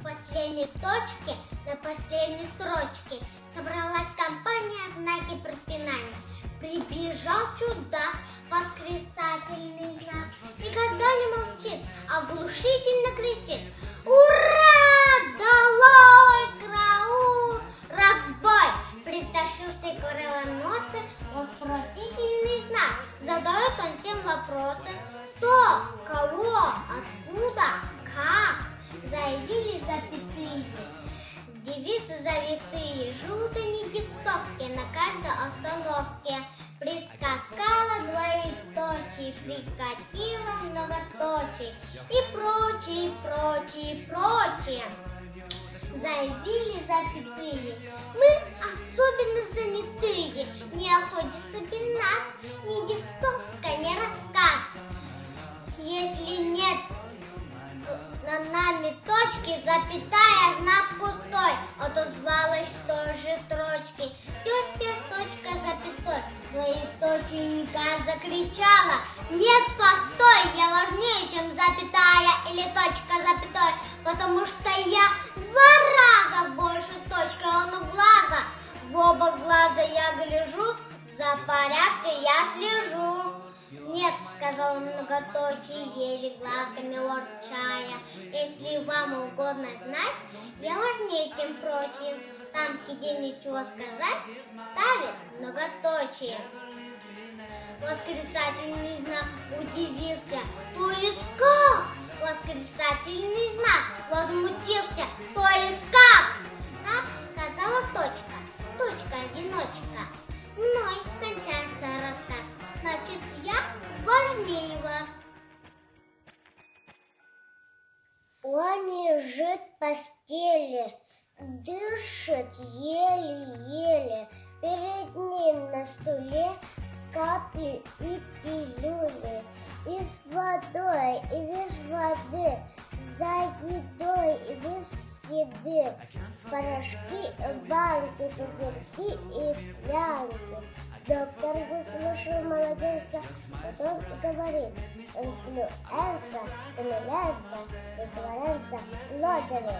последней точке, на последней строчке собралась компания знаки препинания. Прибежал чудак, воскресательный знак. Никогда не молчит, оглушительно кричит: «Ура! Долой караул! Разбой!» Притащился кривоносый, вопросительный знак. Задает он всем вопросы: кто, кого, откуда, как. Заявили запятые, девицы завитые. Живут они девтовки на каждой остановке. Прискакала двоеточие, прикатила многоточие и прочее, прочее, прочее. Заявили запятые: мы особенно занятые, не охотится без нас ни девтовка, ни рассказ. Если нет на нами точки, запятая, знак пустой. Отозвалась в той же строчке: тетя, точка, запятой. Двоеточенька закричала: нет, постой, я важнее, чем запятая или точка, запятой, потому что я 2 раза больше точки, он у глаза. В оба глаза я гляжу, за порядком я слежу. Нет, сказал он многоточие, еле глазками ворчая, если вам угодно знать, я важнее, чем прочие. Сам где ничего сказать, ставит многоточие. Восклицательный знак удивился: то есть как? Восклицательный знак возмутился: то есть как? Так сказала точка, точка-одиночка. Мной кончается рассказ, значит, я важнее вас. Он лежит в постели, дышит еле-еле. Перед ним на стуле капли и пилюли. И с водой, и без воды, за едой, и без еды. Порошки, банки, пузырьки и склянки. Доктор выслушал младенца, потом говорит: инфлюенса, инфлюенса, лодери.